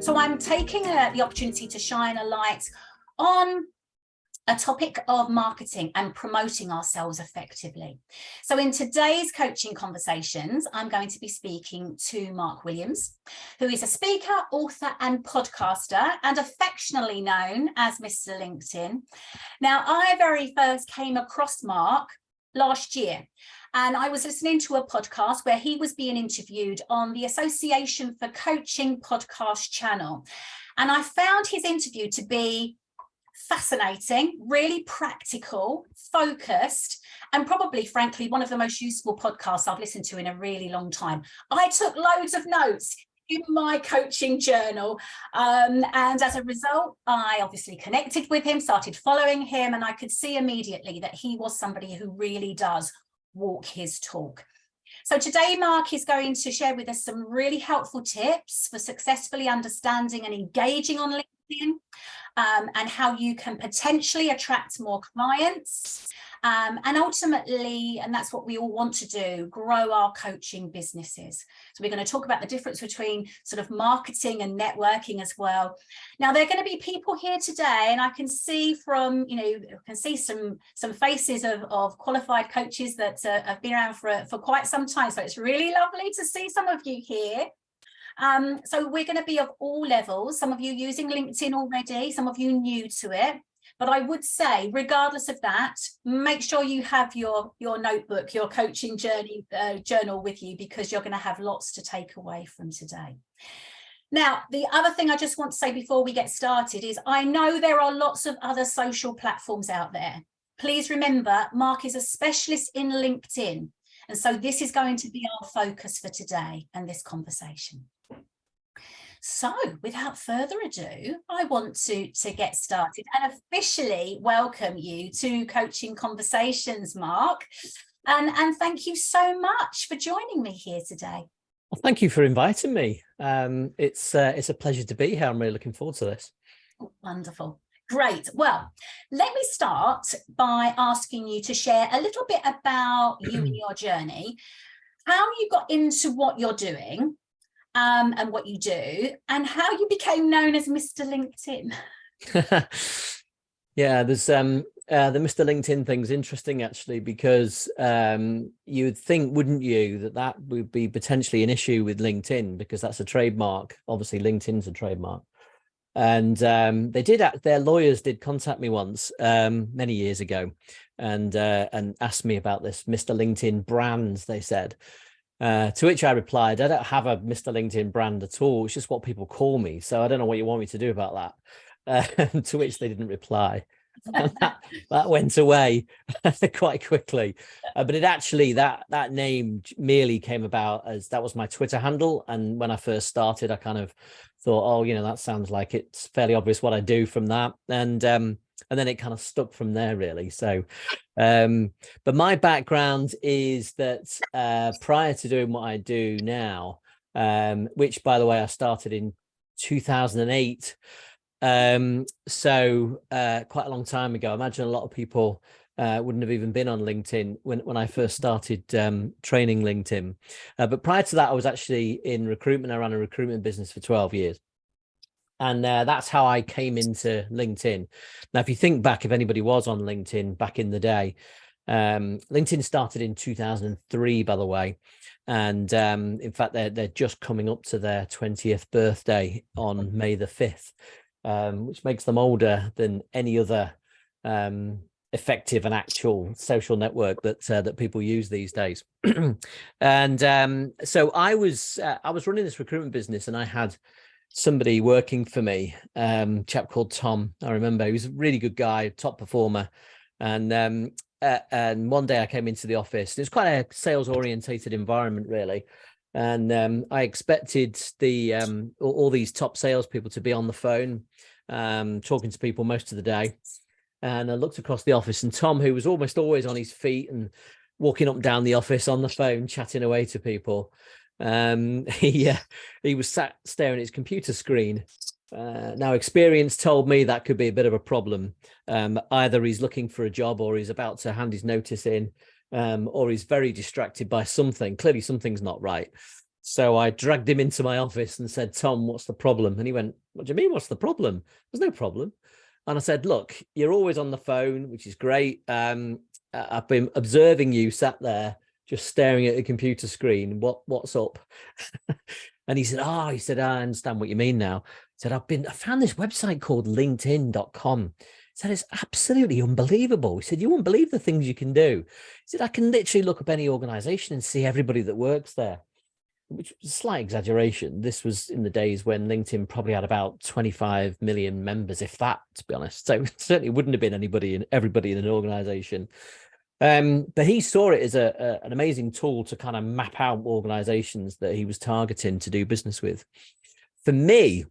So I'm taking the opportunity to shine a light on a topic of marketing and promoting ourselves effectively. So in today's coaching conversations, I'm going to be speaking to Mark Williams, who is a speaker, author, and podcaster, and affectionately known as Mr. LinkedIn. Now, I very first came across Mark last year, and I was listening to a podcast where he was being interviewed on the Association for Coaching podcast channel. And I found his interview to be fascinating, really practical, focused, and probably, frankly, one of the most useful podcasts I've listened to in a really long time. I took loads of notes in my coaching journal. And as a result, I obviously connected with him, started following him, and I could see immediately that he was somebody who really does walk his talk. So today, Mark is going to share with us some really helpful tips for successfully understanding and engaging on LinkedIn, and how you can potentially attract more clients, and ultimately, and that's what we all want to do, grow our coaching businesses. So we're going to talk about the difference between sort of marketing and networking as well. Now, there are going to be people here today, and I can see from, some faces of qualified coaches that have been around for quite some time. So it's really lovely to see some of you here. So we're going to be of all levels, some of you using LinkedIn already, some of you new to it. But I would say, regardless of that, make sure you have your notebook, your coaching journal with you, because you're going to have lots to take away from today. Now, the other thing I just want to say before we get started is I know there are lots of other social platforms out there. Please remember, Mark is a specialist in LinkedIn. And so this is going to be our focus for today and this conversation. So without further ado, I want to get started and officially welcome you to Coaching Conversations, Mark. And thank you so much for joining me here today. Well, thank you for inviting me. It's a pleasure to be here. I'm really looking forward to this. Wonderful. Great. Well, let me start by asking you to share a little bit about you and your journey, how you got into what you're doing, and what you do, and how you became known as Mr. LinkedIn. Yeah, there's the Mr. LinkedIn thing's interesting actually, because you'd think, wouldn't you, that would be potentially an issue with LinkedIn, because that's a trademark. Obviously, LinkedIn's a trademark. And their lawyers did contact me once, many years ago, and asked me about this Mr. LinkedIn brand, they said. To which I replied, I don't have a Mr. LinkedIn brand at all. It's just what people call me. So I don't know what you want me to do about that. To which they didn't reply. And that went away quite quickly. But it actually, that name merely came about as that was my Twitter handle. And when I first started, I kind of thought, that sounds like it's fairly obvious what I do from that. And then it kind of stuck from there, really. So, but my background is that prior to doing what I do now, which, by the way, I started in 2008. So quite a long time ago. I imagine a lot of people wouldn't have even been on LinkedIn when I first started training LinkedIn. But prior to that, I was actually in recruitment. I ran a recruitment business for 12 years. And that's how I came into LinkedIn. Now, if you think back, if anybody was on LinkedIn back in the day, LinkedIn started in 2003, by the way. And in fact, they're just coming up to their 20th birthday on May the 5th, which makes them older than any other effective and actual social network that people use these days. And so I was running this recruitment business, and I had somebody working for me, chap called Tom. I remember he was a really good guy, top performer. And one day I came into the office. It was quite a sales orientated environment, really. And I expected all these top salespeople to be on the phone, talking to people most of the day. And I looked across the office, and Tom, who was almost always on his feet and walking up and down the office on the phone, chatting away to people, he was sat staring at his computer screen. Now, experience told me that could be a bit of a problem. Either he's looking for a job, or he's about to hand his notice in, or he's very distracted by something. Clearly something's not right. So I dragged him into my office and said, Tom, what's the problem? And he went, what do you mean, what's the problem? There's no problem. And I said, look, you're always on the phone, which is great. I've been observing you sat there just staring at a computer screen. What's up? And he said, I understand what you mean now. He said, I found this website called LinkedIn.com. He said, it's absolutely unbelievable. He said, you won't believe the things you can do. He said, I can literally look up any organization and see everybody that works there, which was a slight exaggeration. This was in the days when LinkedIn probably had about 25 million members, if that, to be honest. So it certainly wouldn't have been everybody in an organization. But he saw it as an amazing tool to kind of map out organizations that he was targeting to do business with. For me,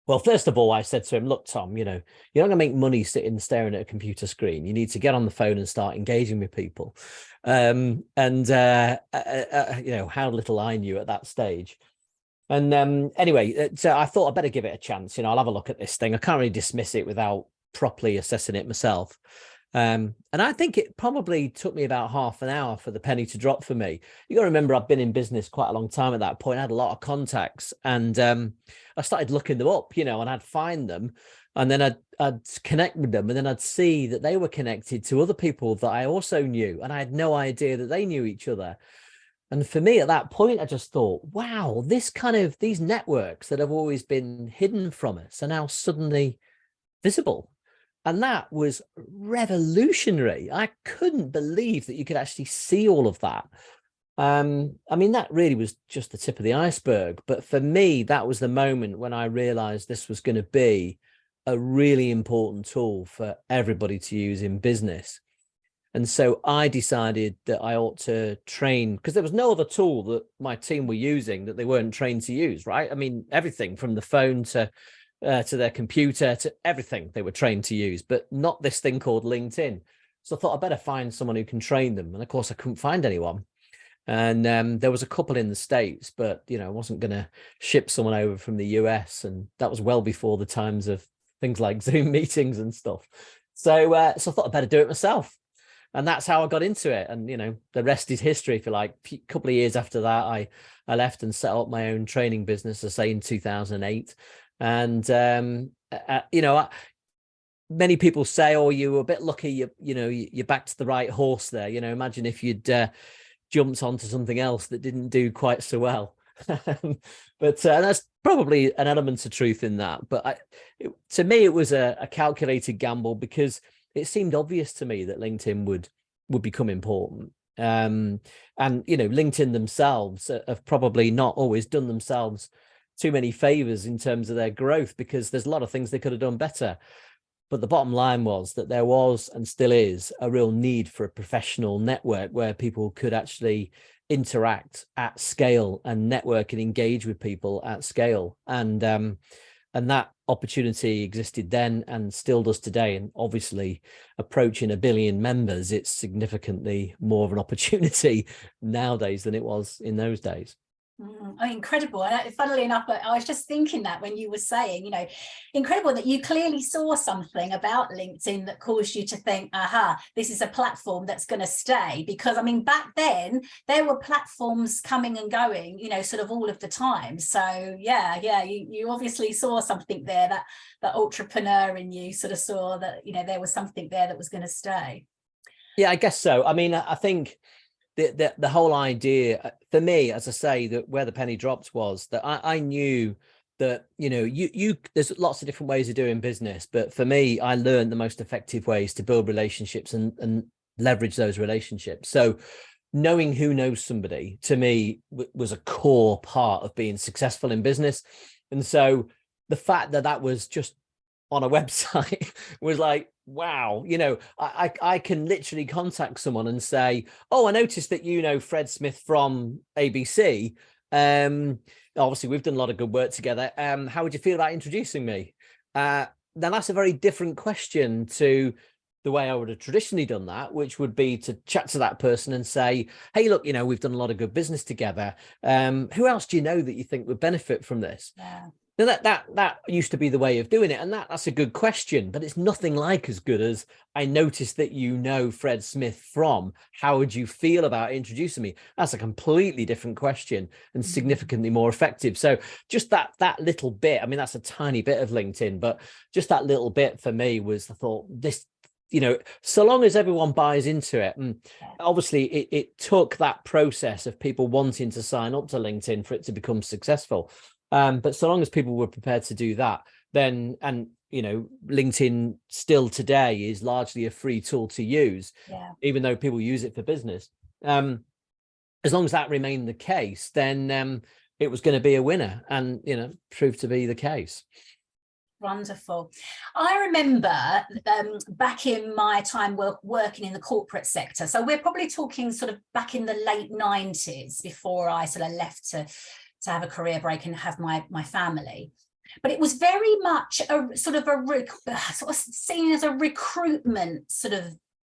well, first of all, I said to him, look, Tom, you're not going to make money sitting staring at a computer screen. You need to get on the phone and start engaging with people. How little I knew at that stage. And anyway, so I thought I'd better give it a chance. I'll have a look at this thing. I can't really dismiss it without properly assessing it myself. And I think it probably took me about half an hour for the penny to drop for me. You got to remember, I've been in business quite a long time at that point. I had a lot of contacts, and I started looking them up, and I'd find them, and then I'd connect with them, and then I'd see that they were connected to other people that I also knew, and I had no idea that they knew each other. And for me at that point, I just thought, wow, these networks that have always been hidden from us are now suddenly visible. And that was revolutionary. I couldn't believe that you could actually see all of that. That really was just the tip of the iceberg. But for me, that was the moment when I realized this was going to be a really important tool for everybody to use in business. And so I decided that I ought to train, because there was no other tool that my team were using that they weren't trained to use, right? Everything from the phone to their computer, to everything they were trained to use, but not this thing called LinkedIn. So I thought I'd better find someone who can train them. And of course, I couldn't find anyone. And there was a couple in the States, but, I wasn't going to ship someone over from the US. And that was well before the times of things like Zoom meetings and stuff. So I thought I'd better do it myself. And that's how I got into it. And, the rest is history, if you like. A couple of years after that, I left and set up my own training business, I say in 2008. And, many people say, oh, you were a bit lucky, you backed the right horse there. Imagine if you'd jumped onto something else that didn't do quite so well. But that's probably an element of truth in that. But to me, it was a calculated gamble, because it seemed obvious to me that LinkedIn would become important. And, LinkedIn themselves have probably not always done themselves too many favors in terms of their growth, because there's a lot of things they could have done better. But the bottom line was that there was, and still is, a real need for a professional network where people could actually interact at scale and network and engage with people at scale. And that opportunity existed then and still does today. And obviously, approaching 1 billion members, it's significantly more of an opportunity nowadays than it was in those days. Incredible. And funnily enough, I was just thinking that when you were saying, incredible that you clearly saw something about LinkedIn that caused you to think, aha, this is a platform that's going to stay. Because back then there were platforms coming and going, sort of all of the time. So yeah, you obviously saw something there, that entrepreneur in you sort of saw that, there was something there that was going to stay. Yeah, I guess so. I think the whole idea for me, as I say, that where the penny dropped was that I knew that, you there's lots of different ways of doing business. But for me, I learned the most effective ways to build relationships and leverage those relationships. So knowing who knows somebody, to me, was a core part of being successful in business. And so the fact that was just on a website was like, wow, I can literally contact someone and say, oh, I noticed that Fred Smith from ABC. Obviously, we've done a lot of good work together. How would you feel about introducing me? Then that's a very different question to the way I would have traditionally done that, which would be to chat to that person and say, hey, look, we've done a lot of good business together. Who else do you know that you think would benefit from this? Yeah. Now that used to be the way of doing it, and that's a good question, but it's nothing like as good as I noticed that you know Fred Smith from. How would you feel about introducing me? That's a completely different question and significantly more effective. So just that little bit, I mean, that's a tiny bit of LinkedIn, but just that little bit for me was I thought this, so long as everyone buys into it. And obviously it took that process of people wanting to sign up to LinkedIn for it to become successful. But so long as people were prepared to do that, then, and LinkedIn still today is largely a free tool to use, even though people use it for business. As long as that remained the case, then it was going to be a winner, and proved to be the case. Wonderful. I remember back in my time working in the corporate sector. So we're probably talking sort of back in the late 90s, before I sort of left to have a career break and have my family. But it was very much a sort of seen as a recruitment sort of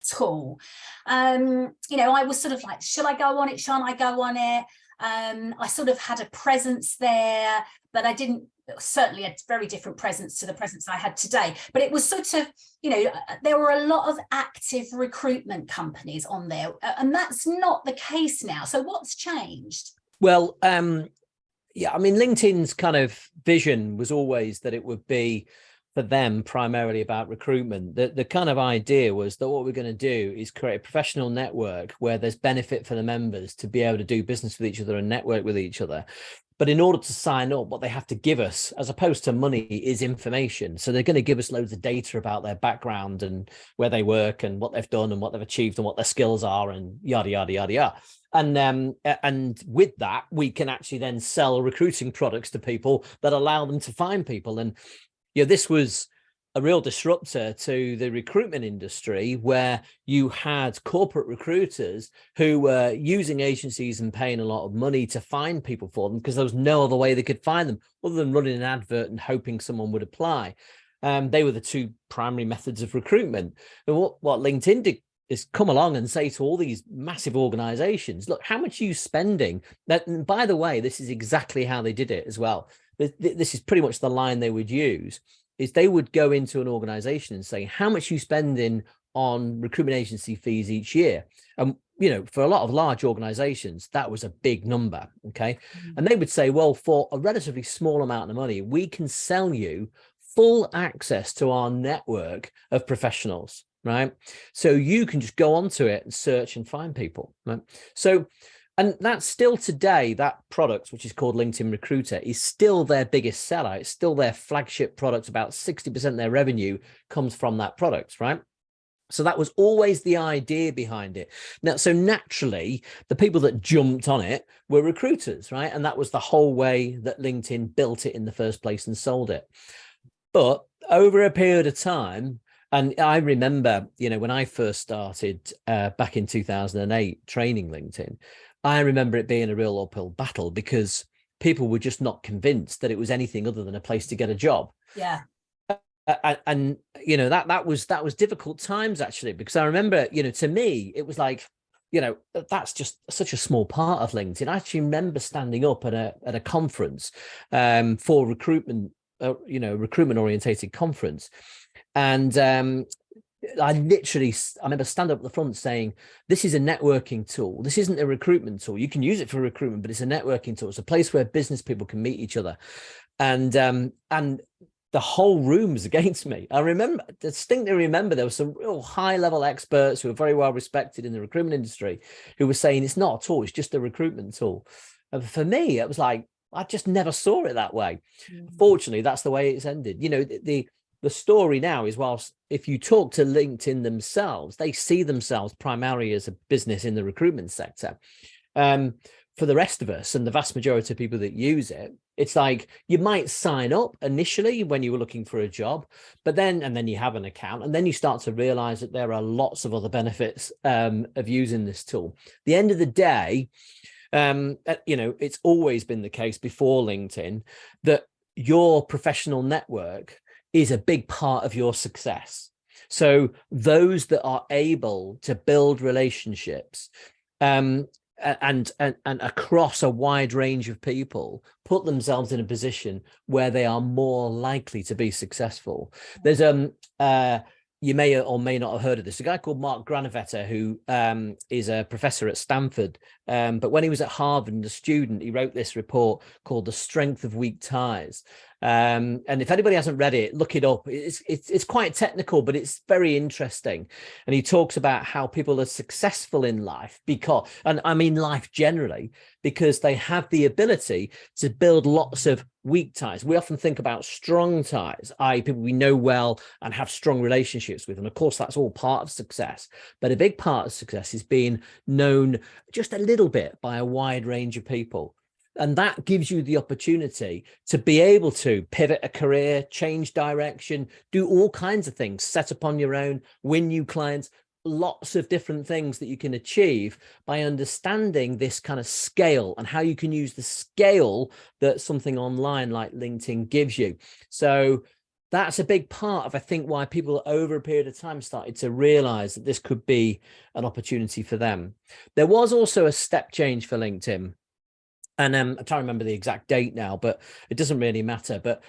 tool. I was sort of like, should I go on it? Shan't I go on it? I sort of had a presence there, but I didn't, certainly a very different presence to the presence I had today. But it was sort of, there were a lot of active recruitment companies on there, and that's not the case now. So what's changed? Well, yeah, I mean, LinkedIn's kind of vision was always that it would be for them primarily about recruitment. The kind of idea was that what we're going to do is create a professional network where there's benefit for the members to be able to do business with each other and network with each other. But in order to sign up, what they have to give us, as opposed to money, is information. So they're going to give us loads of data about their background and where they work and what they've done and what they've achieved and what their skills are and yada, yada, yada, yada. And with that, we can actually then sell recruiting products to people that allow them to find people. And this was a real disruptor to the recruitment industry, where you had corporate recruiters who were using agencies and paying a lot of money to find people for them, because there was no other way they could find them other than running an advert and hoping someone would apply. They were the two primary methods of recruitment. And what LinkedIn did is come along and say to all these massive organizations, look, how much are you spending? And by the way, this is exactly how they did it as well. This is pretty much the line they would use, is they would go into an organization and say, how much are you spending on recruitment agency fees each year? And, for a lot of large organizations, that was a big number. Okay. And they would say, well, for a relatively small amount of money, we can sell you full access to our network of professionals, right? So you can just go onto it and search and find people, right? So, and that's still today, that product, which is called LinkedIn Recruiter, is still their biggest seller. It's still their flagship product. About 60% of their revenue comes from that product, right? So that was always the idea behind it. Now, so naturally, the people that jumped on it were recruiters, right? And that was the whole way that LinkedIn built it in the first place and sold it. But over a period of time, and I remember, when I first started back in 2008 training LinkedIn, I remember it being a real uphill battle, because people were just not convinced that it was anything other than a place to get a job. Yeah. And that was difficult times, actually, because I remember, to me, it was like, that's just such a small part of LinkedIn. I actually remember standing up at a conference for recruitment, recruitment orientated conference. And I remember standing up at the front saying, this is a networking tool. This isn't a recruitment tool. You can use it for recruitment, but it's a networking tool. It's a place where business people can meet each other. And the whole room was against me. I distinctly remember there were some real high level experts who are very well respected in the recruitment industry who were saying it's not a tool, it's just a recruitment tool. And for me, it was like, I just never saw it that way. Fortunately, that's the way it's ended. The story now is, whilst if you talk to LinkedIn themselves, they see themselves primarily as a business in the recruitment sector. For the rest of us and the vast majority of people that use it, it's like you might sign up initially when you were looking for a job, but then you have an account, and then you start to realize that there are lots of other benefits of using this tool. At the end of the day, it's always been the case before LinkedIn that your professional network is a big part of your success. So those that are able to build relationships, and across a wide range of people, put themselves in a position where they are more likely to be successful. There's you may or may not have heard of this, a guy called Mark Granovetter, who is a professor at Stanford. But when he was at Harvard and a student, he wrote this report called The Strength of Weak Ties. And if anybody hasn't read it, look it up. It's quite technical, but it's very interesting. And he talks about how people are successful in life because, and I mean life generally, because they have the ability to build lots of weak ties. We often think about strong ties, i.e. people we know well and have strong relationships with. And of course, that's all part of success. But a big part of success is being known just a little bit by a wide range of people. And that gives you the opportunity to be able to pivot a career, change direction, do all kinds of things, set up on your own, win new clients, lots of different things that you can achieve by understanding this kind of scale and how you can use the scale that something online like LinkedIn gives you. So that's a big part of, I think, why people over a period of time started to realize that this could be an opportunity for them. There was also a step change for LinkedIn. And I'm trying to remember the exact date now, but it doesn't really matter. But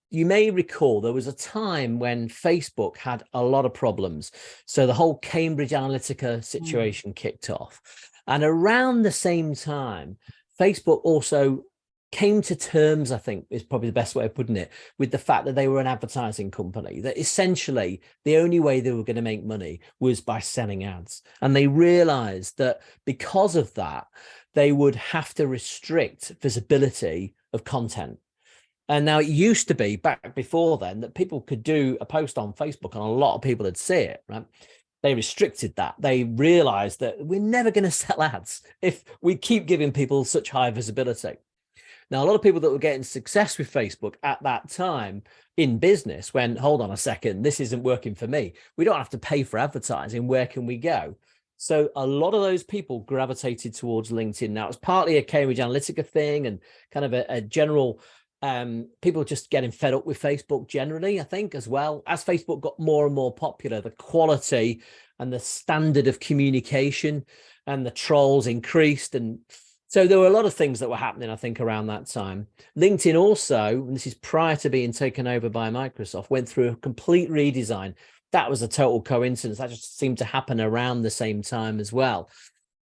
you may recall there was a time when Facebook had a lot of problems. So the whole Cambridge Analytica situation kicked off. And around the same time, Facebook also came to terms, I think is probably the best way of putting it, with the fact that they were an advertising company, that essentially the only way they were going to make money was by selling ads. And they realized that because of that, they would have to restrict visibility of content. And now it used to be back before then that people could do a post on Facebook and a lot of people would see it, right? They restricted that. They realized that we're never going to sell ads if we keep giving people such high visibility. Now, a lot of people that were getting success with Facebook at that time in business went, hold on a second, this isn't working for me. We don't have to pay for advertising. Where can we go? So a lot of those people gravitated towards LinkedIn. Now, it's partly a Cambridge Analytica thing and kind of a general, people just getting fed up with Facebook generally, I think, as well. As Facebook got more and more popular, the quality and the standard of communication and the trolls increased. And so there were a lot of things that were happening, I think, around that time. LinkedIn also, and this is prior to being taken over by Microsoft, went through a complete redesign. That was a total coincidence. That just seemed to happen around the same time as well.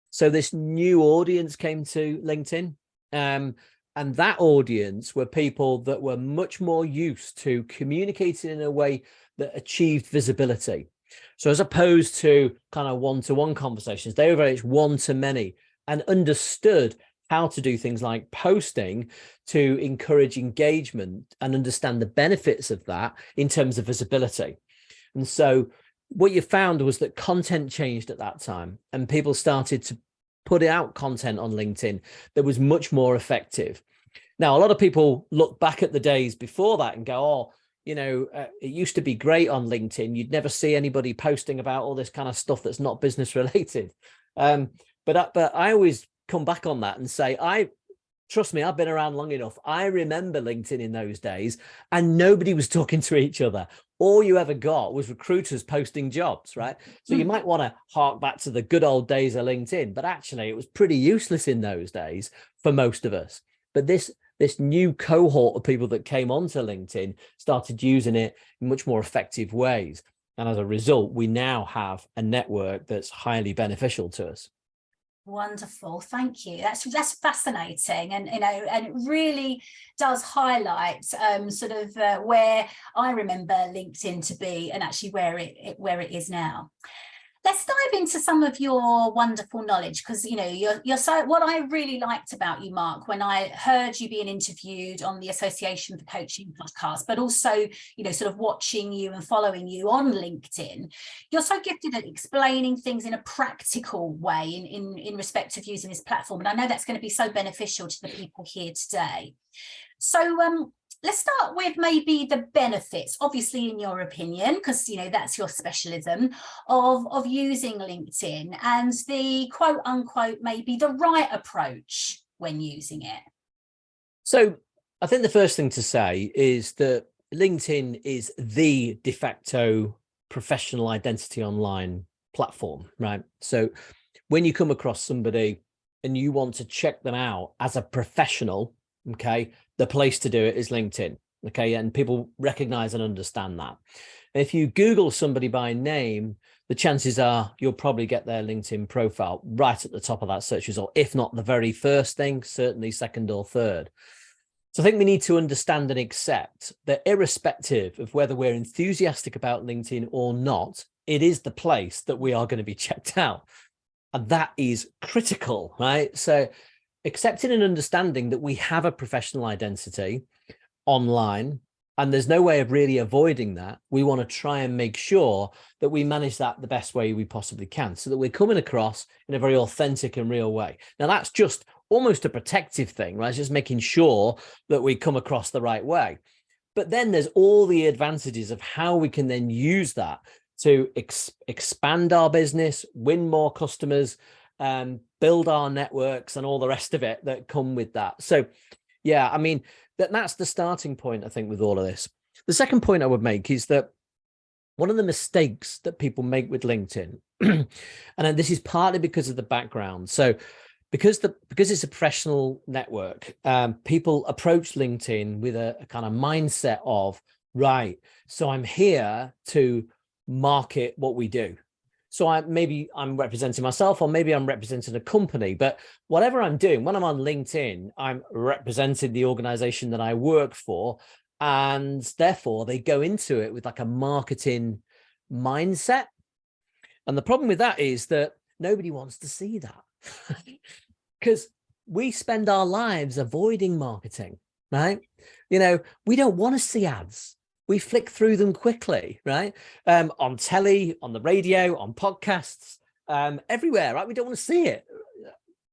So this new audience came to LinkedIn. And that audience were people that were much more used to communicating in a way that achieved visibility. So as opposed to kind of one-to-one conversations, they were very much one-to-many and understood how to do things like posting to encourage engagement and understand the benefits of that in terms of visibility. And so what you found was that content changed at that time and people started to put out content on LinkedIn that was much more effective. Now, a lot of people look back at the days before that and go, oh, you know, it used to be great on LinkedIn. You'd never see anybody posting about all this kind of stuff that's not business related. But I always come back on that and say, trust me, I've been around long enough. I remember LinkedIn in those days and nobody was talking to each other. All you ever got was recruiters posting jobs, right? So you might want to hark back to the good old days of LinkedIn, but actually it was pretty useless in those days for most of us. But this new cohort of people that came onto LinkedIn started using it in much more effective ways. And as a result, we now have a network that's highly beneficial to us. Wonderful, thank you. That's fascinating, and and it really does highlight sort of where I remember LinkedIn to be, and actually where it is now. Let's dive into some of your wonderful knowledge, because you're so. What I really liked about you, Mark, when I heard you being interviewed on the Association for Coaching podcast, but also sort of watching you and following you on LinkedIn, you're so gifted at explaining things in a practical way in respect of using this platform, and I know that's going to be so beneficial to the people here today. So let's start with maybe the benefits, obviously in your opinion, because that's your specialism, of using LinkedIn, and the quote unquote maybe the right approach when using it. So I think the first thing to say is that LinkedIn is the de facto professional identity online platform, right? So when you come across somebody and you want to check them out as a professional, okay, the place to do it is LinkedIn. Okay, and people recognize and understand that. If you Google somebody by name, the chances are you'll probably get their LinkedIn profile right at the top of that search result, if not the very first thing, certainly second or third. So I think we need to understand and accept that irrespective of whether we're enthusiastic about LinkedIn or not, it is the place that we are going to be checked out. And that is critical, right? So accepting and understanding that we have a professional identity online, and there's no way of really avoiding that. We want to try and make sure that we manage that the best way we possibly can, so that we're coming across in a very authentic and real way. Now, that's just almost a protective thing, right? It's just making sure that we come across the right way. But then there's all the advantages of how we can then use that to expand our business, win more customers, build our networks, and all the rest of it that come with that. So, yeah, I mean, that's the starting point, I think, with all of this. The second point I would make is that one of the mistakes that people make with LinkedIn, and this is partly because of the background. So because it's a professional network, people approach LinkedIn with a kind of mindset of, right, so I'm here to market what we do. So maybe I'm representing myself, or maybe I'm representing a company, but whatever I'm doing, when I'm on LinkedIn, I'm representing the organization that I work for. And therefore they go into it with like a marketing mindset. And the problem with that is that nobody wants to see that, because we spend our lives avoiding marketing, right? You know, we don't want to see ads. We flick through them quickly, right? On telly, on the radio, on podcasts, everywhere, right? We don't want to see it.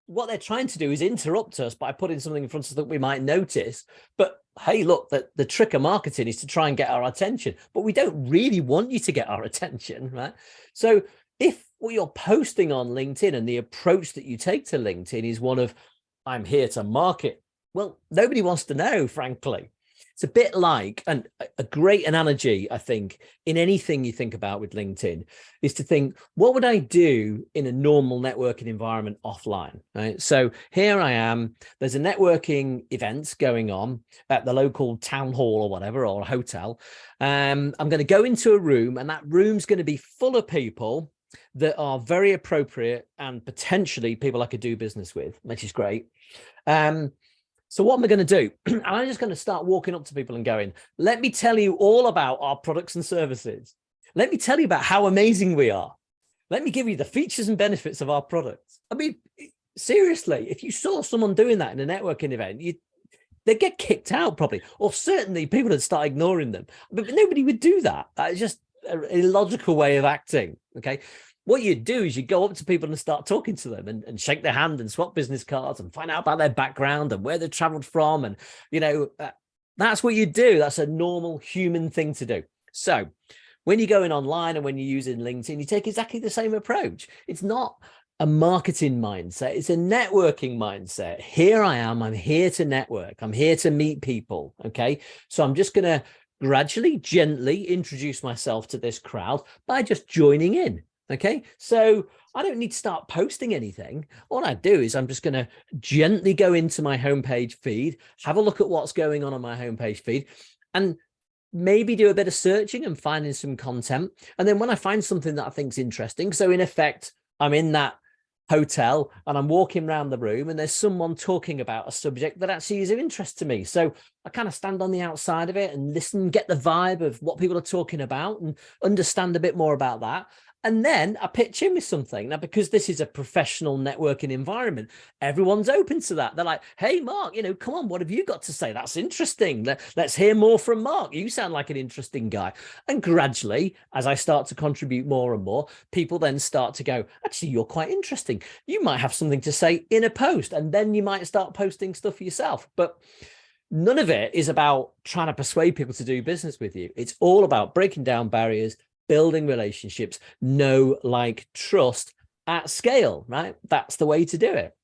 What they're trying to do is interrupt us by putting something in front of us that we might notice. But hey, look, the trick of marketing is to try and get our attention, but we don't really want you to get our attention, right? So if what you're posting on LinkedIn and the approach that you take to LinkedIn is one of, I'm here to market, well, nobody wants to know, frankly. It's a bit like, and a great analogy, I think, in anything you think about with LinkedIn is to think, what would I do in a normal networking environment offline, right? So here I am, there's a networking event going on at the local town hall or whatever, or a hotel. I'm going to go into a room, and that room's going to be full of people that are very appropriate and potentially people I could do business with, which is great. So what am I going to do? I'm just going to start walking up to people and going, let me tell you all about our products and services. Let me tell you about how amazing we are. Let me give you the features and benefits of our products. I mean, seriously, if you saw someone doing that in a networking event, they'd get kicked out probably, or certainly people would start ignoring them. But nobody would do that. That's just an illogical way of acting, okay? What you do is you go up to people and start talking to them and shake their hand and swap business cards and find out about their background and where they've traveled from. And, you know, that's what you do. That's a normal human thing to do. So when you're going online and when you're using LinkedIn, you take exactly the same approach. It's not a marketing mindset. It's a networking mindset. Here I am. I'm here to network. I'm here to meet people. Okay. So I'm just going to gradually, gently introduce myself to this crowd by just joining in. Okay, so I don't need to start posting anything. All I do is I'm just going to gently go into my homepage feed, have a look at what's going on my homepage feed, and maybe do a bit of searching and finding some content. And then when I find something that I think is interesting, so in effect, I'm in that hotel and I'm walking around the room and there's someone talking about a subject that actually is of interest to me. So I kind of stand on the outside of it and listen, get the vibe of what people are talking about and understand a bit more about that. And then I pitch in with something. Now, because this is a professional networking environment, everyone's open to that. They're like, hey, Mark, you know, come on, what have you got to say? That's interesting. Let's hear more from Mark. You sound like an interesting guy. And gradually, as I start to contribute more and more, people then start to go, actually, you're quite interesting. You might have something to say in a post, and then you might start posting stuff yourself. But none of it is about trying to persuade people to do business with you. It's all about breaking down barriers, building relationships, know, like, trust at scale, right? That's the way to do it.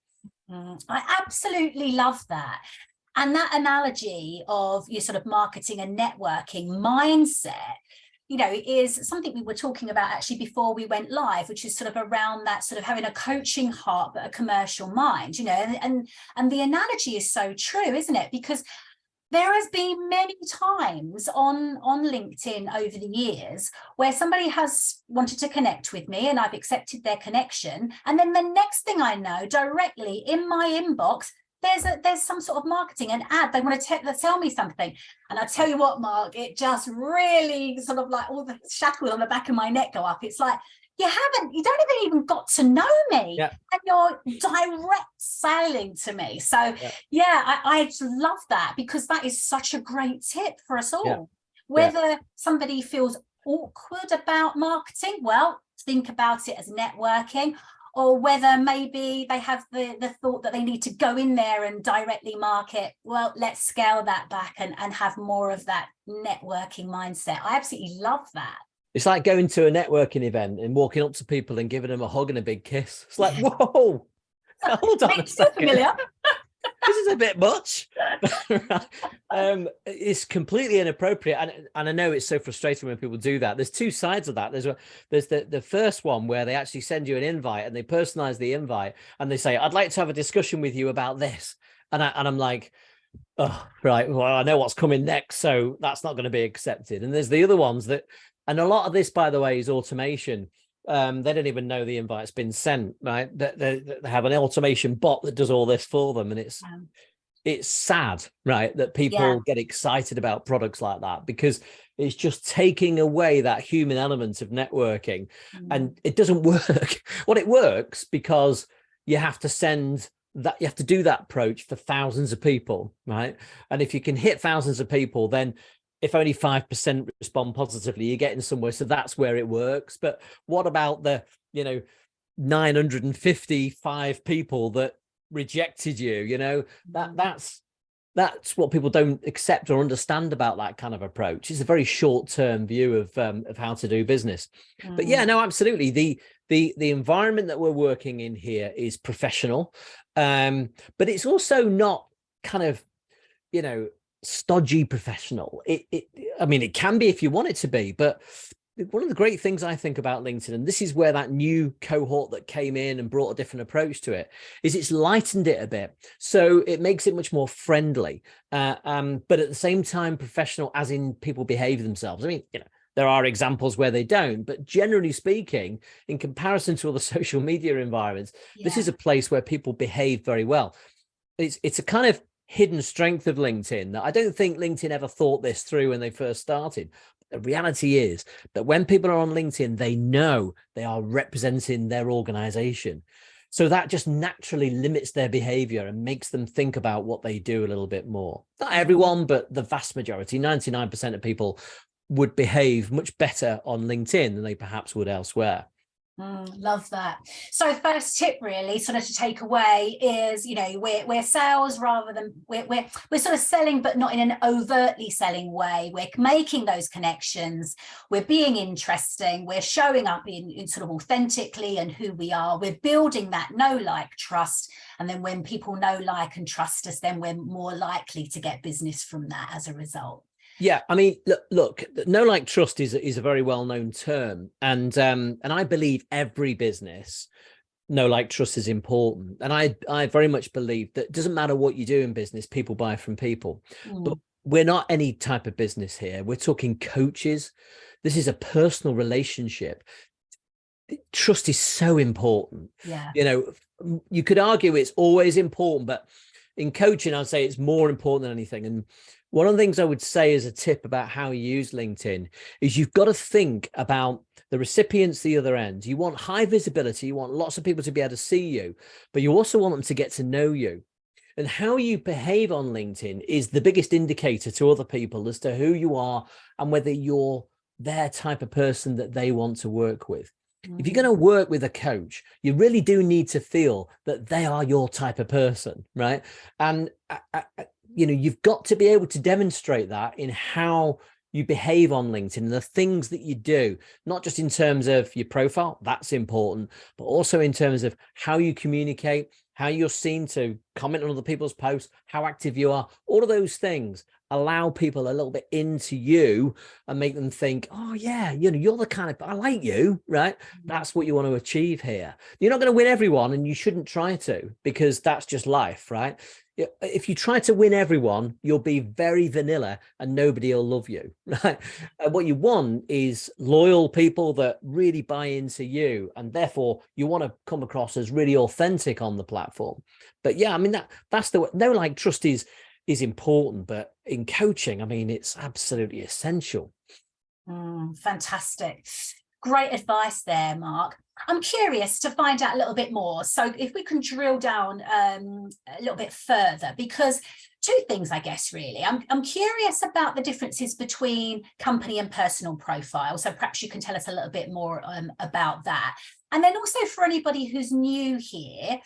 I absolutely love that. And that analogy of your sort of marketing and networking mindset, is something we were talking about actually before we went live, which is sort of around that sort of having a coaching heart but a commercial mind, and the analogy is so true, isn't it? Because there has been many times on LinkedIn over the years where somebody has wanted to connect with me and I've accepted their connection, and then the next thing I know, directly in my inbox, there's some sort of marketing, an ad, they want to tell me something. And I tell you what, Mark, it just really sort of like all the shackles on the back of my neck go up. It's like, you don't even got to know me, and you're direct selling to me. So I love that, because that is such a great tip for us all. Whether somebody feels awkward about marketing, well, think about it as networking, or whether maybe they have the thought that they need to go in there and directly market, well, let's scale that back and have more of that networking mindset. I absolutely love that. It's like going to a networking event and walking up to people and giving them a hug and a big kiss. It's like, whoa, hold on a second. Familiar. This is a bit much. It's completely inappropriate. And I know it's so frustrating when people do that. There's two sides of that. There's the first one where they actually send you an invite and they personalize the invite and they say, I'd like to have a discussion with you about this. And I'm like, oh, right, well, I know what's coming next, so that's not going to be accepted. And there's the other ones that, and a lot of this, by the way, is automation. They don't even know the invite's been sent, right? They have an automation bot that does all this for them. And it's sad, right, that people get excited about products like that, because it's just taking away that human element of networking. And it doesn't work. Well, it works because you have to send that, you have to do that approach for thousands of people, right? And if you can hit thousands of people, then if only 5% respond positively, you're getting somewhere. So that's where it works. But what about the, 955 people that rejected you? That's what people don't accept or understand about that kind of approach. It's a very short-term view of how to do business. But yeah, no, absolutely. The environment that we're working in here is professional, but it's also not kind of, stodgy professional. I mean, it can be if you want it to be, but one of the great things I think about LinkedIn, and this is where that new cohort that came in and brought a different approach to it, is it's lightened it a bit. So it makes it much more friendly, but at the same time, professional, as in people behave themselves. I mean, there are examples where they don't, but generally speaking, in comparison to other social media environments, this is a place where people behave very well. It's a kind of hidden strength of LinkedIn that I don't think LinkedIn ever thought this through when they first started. The reality is that when people are on LinkedIn, they know they are representing their organization. So that just naturally limits their behavior and makes them think about what they do a little bit more. Not everyone, but the vast majority, 99% of people would behave much better on LinkedIn than they perhaps would elsewhere. Love that. So first tip really sort of to take away is, we're sales rather than we're sort of selling, but not in an overtly selling way. We're making those connections. We're being interesting. We're showing up in sort of authentically and who we are. We're building that know, like, trust. And then when people know, like, and trust us, then we're more likely to get business from that as a result. Yeah, I mean, look, know, like, trust is a very well-known term, and I believe every business, know, like, trust is important, and I very much believe that it doesn't matter what you do in business, people buy from people. But we're not any type of business here. We're talking coaches. This is a personal relationship. Trust is so important. Yeah, you could argue it's always important, but in coaching, I'd say it's more important than anything. And one of the things I would say as a tip about how you use LinkedIn is you've got to think about the recipients the other end. You want high visibility. You want lots of people to be able to see you, but you also want them to get to know you. And how you behave on LinkedIn is the biggest indicator to other people as to who you are and whether you're their type of person that they want to work with. If you're going to work with a coach, you really do need to feel that they are your type of person, right? And you've got to be able to demonstrate that in how you behave on LinkedIn and the things that you do, not just in terms of your profile, that's important, but also in terms of how you communicate, how you're seen to comment on other people's posts, how active you are, all of those things allow people a little bit into you and make them think, oh yeah, you're the kind of, I like you, right? That's what you want to achieve here. You're not going to win everyone, and you shouldn't try to, because that's just life, right? If you try to win everyone, you'll be very vanilla and nobody will love you, right? What you want is loyal people that really buy into you, and therefore you want to come across as really authentic on the platform. But yeah, I mean, that's the way. No, like, trust is important, but in coaching, I mean, it's absolutely essential. Fantastic. Great advice there, Mark. I'm curious to find out a little bit more. So if we can drill down a little bit further, because two things, I guess, really. I'm curious about the differences between company and personal profile. So perhaps you can tell us a little bit more about that. And then also, for anybody who's new here,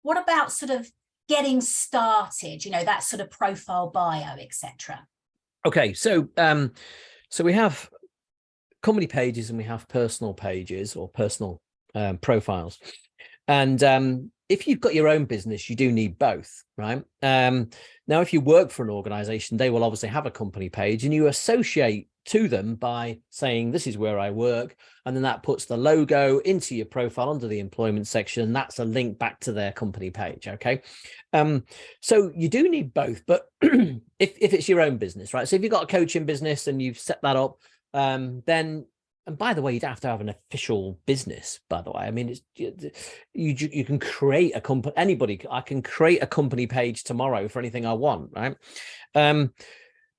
what about sort of getting started, that sort of profile, bio, etc. Okay, so we have company pages and we have personal pages, or personal profiles. And if you've got your own business, you do need both, right? Now, if you work for an organization, they will obviously have a company page, and you associate to them by saying, this is where I work. And then that puts the logo into your profile under the employment section. And that's a link back to their company page. Okay. So you do need both, but if it's your own business, right? So if you've got a coaching business and you've set that up, then, and by the way, you don't have to have an official business, by the way. I mean, it's, you can create a company. I can create a company page tomorrow for anything I want, right?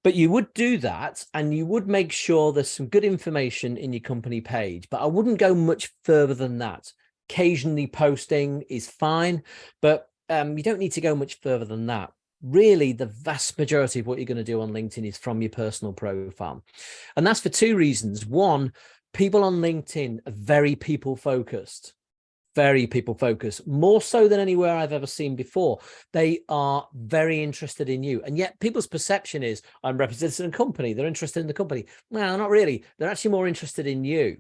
But you would do that, and you would make sure there's some good information in your company page, but I wouldn't go much further than that. Occasionally posting is fine, but you don't need to go much further than that. Really, the vast majority of what you're going to do on LinkedIn is from your personal profile. And that's for two reasons. One, people on LinkedIn are very people focused. Very people focused, more so than anywhere I've ever seen before. They are very interested in you. And yet people's perception is, I'm representing a company. They're interested in the company. Well, not really. They're actually more interested in you.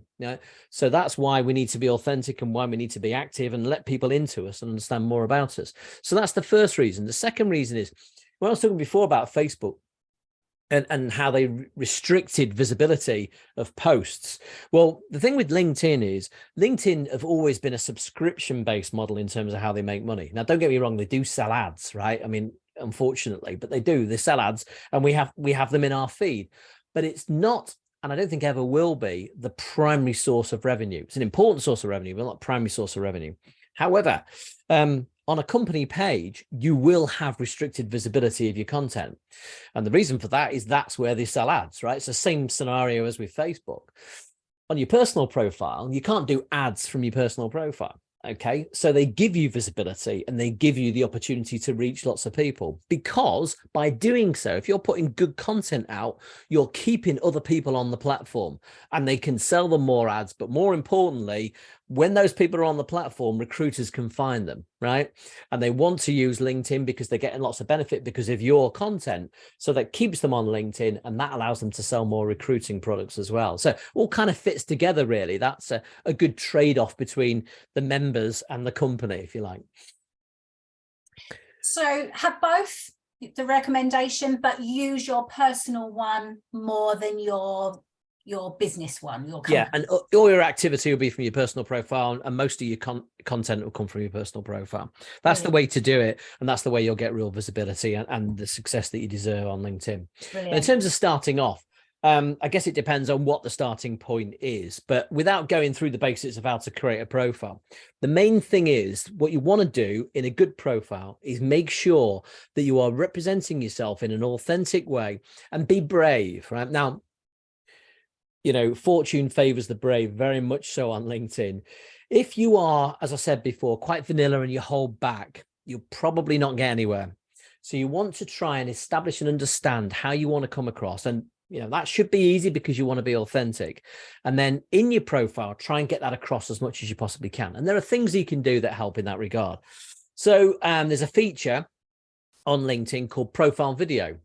So that's why we need to be authentic, and why we need to be active and let people into us and understand more about us. So that's the first reason. The second reason is, when I was talking before about Facebook, and how they restricted visibility of posts. Well, the thing with LinkedIn is, LinkedIn have always been a subscription-based model in terms of how they make money. Now, don't get me wrong, they do sell ads, right? I mean, unfortunately, but they sell ads, and we have them in our feed. But it's not, and I don't think ever will be, the primary source of revenue. It's an important source of revenue, but not primary source of revenue. However, on a company page, you will have restricted visibility of your content. And the reason for that is that's where they sell ads, right? It's the same scenario as with Facebook. On your personal profile, you can't do ads from your personal profile. Okay, so they give you visibility, and they give you the opportunity to reach lots of people, because by doing so, if you're putting good content out, you're keeping other people on the platform, and they can sell them more ads. But more importantly, when those people are on the platform, recruiters can find them, right? And they want to use LinkedIn because they're getting lots of benefit because of your content. So that keeps them on LinkedIn, and that allows them to sell more recruiting products as well. So all kind of fits together, really. That's a good trade-off between the members and the company, if you like. So have both the recommendation, but use your personal one more than your business one, your company. Yeah, and all your activity will be from your personal profile, and most of your content will come from your personal profile. That's Brilliant. The way to do it, and that's the way you'll get real visibility and the success that you deserve on LinkedIn. In terms of starting off, I guess it depends on what the starting point is, but without going through the basics of how to create a profile, the main thing is, what you want to do in a good profile is make sure that you are representing yourself in an authentic way, and be brave, right? Now, fortune favors the brave, very much so on LinkedIn. If you are, as I said before, quite vanilla and you hold back, you'll probably not get anywhere. So you want to try and establish and understand how you want to come across. And, that should be easy because you want to be authentic. And then in your profile, try and get that across as much as you possibly can. And there are things you can do that help in that regard. So there's a feature on LinkedIn called profile video.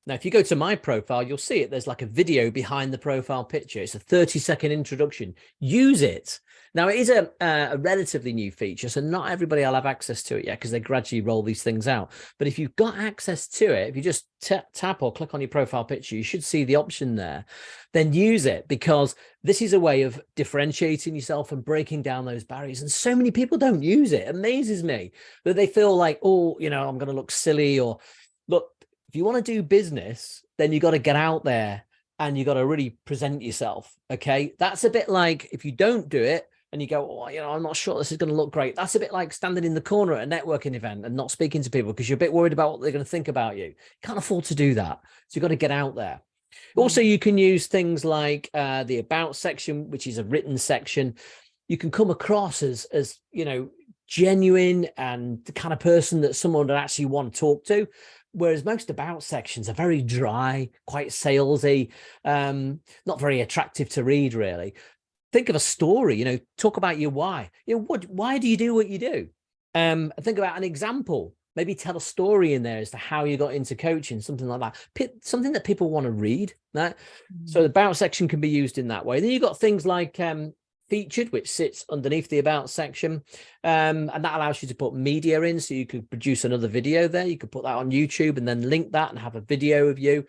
Now, if you go to my profile, you'll see it. There's like a video behind the profile picture. It's a 30-second introduction. Use it. Now, it is a relatively new feature, so not everybody will have access to it yet because they gradually roll these things out. But if you've got access to it, if you just tap or click on your profile picture, you should see the option there. Then use it, because this is a way of differentiating yourself and breaking down those barriers. And so many people don't use it. It amazes me that they feel like, oh, you know, I'm going to look silly. Or look, if you want to do business, then you got to get out there and you got to really present yourself. Okay. That's a bit like if you don't do it and you go, oh, you know, I'm not sure this is going to look great. That's a bit like standing in the corner at a networking event and not speaking to people because you're a bit worried about what they're going to think about you. You can't afford to do that. So you've got to get out there. Also, you can use things like the about section, which is a written section. You can come across as, you know, genuine and the kind of person that someone would actually want to talk to. Whereas most about sections are very dry, quite salesy, not very attractive to read, really. Think of a story, you know, talk about your why. You know, why do you do what you do? Think about an example. Maybe tell a story in there as to how you got into coaching, something like that. Something that people want to read. Right? So the about section can be used in that way. Then you've got things like featured, which sits underneath the about section. And that allows you to put media in. So you could produce another video there. You could put that on YouTube and then link that and have a video of you.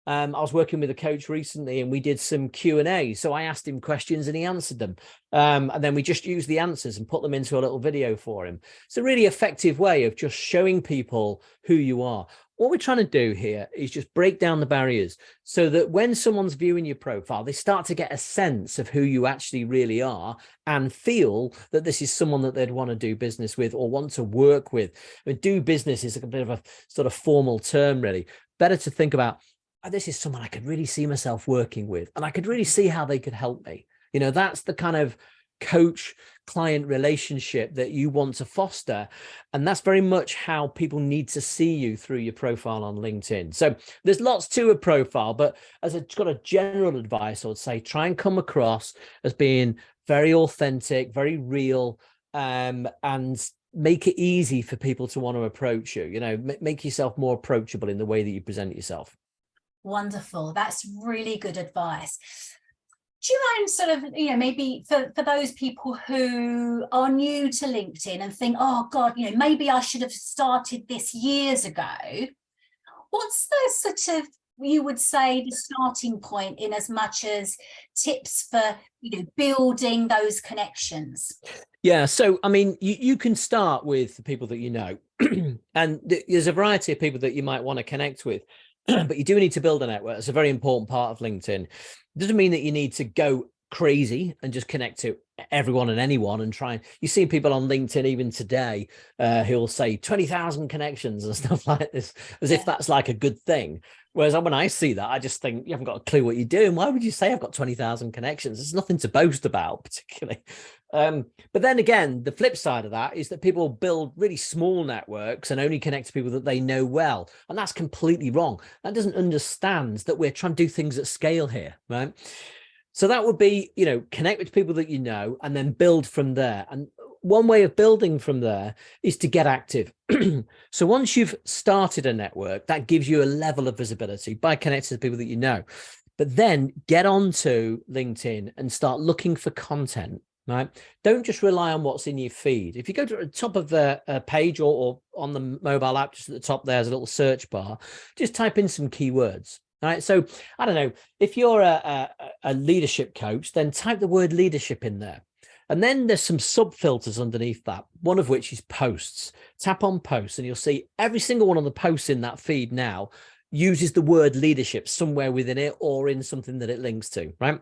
I was working with a coach recently and we did some Q&A. So I asked him questions and he answered them. And then we just used the answers and put them into a little video for him. It's a really effective way of just showing people who you are. What we're trying to do here is just break down the barriers so that when someone's viewing your profile, they start to get a sense of who you actually really are and feel that this is someone that they'd want to do business with or want to work with. I mean, do business is a bit of a sort of formal term, really. Better to think about, oh, this is someone I could really see myself working with, and I could really see how they could help me. You know, that's the kind of coach client relationship that you want to foster. And that's very much how people need to see you through your profile on LinkedIn. So there's lots to a profile, but as a kind of general advice, I would say try and come across as being very authentic, very real, and make it easy for people to want to approach you. You know, make yourself more approachable in the way that you present yourself. Wonderful. That's really good advice. Do you mind sort of, you know, maybe for those people who are new to LinkedIn and think, oh God, you know, maybe I should have started this years ago. What's the sort of, you would say, the starting point in as much as tips for, you know, building those connections? Yeah. So, I mean, you can start with the people that you know, and there's a variety of people that you might want to connect with. But you do need to build a network. It's a very important part of LinkedIn. It doesn't mean that you need to go crazy and just connect to everyone and anyone and try and, you see people on LinkedIn even today who will say 20,000 connections and stuff like this, as if that's like a good thing. Whereas when I see that, I just think you haven't got a clue what you're doing. Why would you say I've got 20,000 connections? There's nothing to boast about particularly. But then again, the flip side of that is that people build really small networks and only connect to people that they know well. And that's completely wrong. That doesn't understand that we're trying to do things at scale here, right? So that would be, you know, connect with people that you know and then build from there. And one way of building from there is to get active. So once you've started a network, that gives you a level of visibility by connecting to people that you know. But then get onto LinkedIn and start looking for content, right? Don't just rely on what's in your feed. If you go to the top of the page or on the mobile app, just at the top, there's a little search bar, just type in some keywords. All right. So I don't know, if you're a leadership coach, then type the word leadership in there. And then there's some sub filters underneath that, one of which is posts. Tap on posts and you'll see every single one of the posts in that feed now uses the word leadership somewhere within it or in something that it links to, right?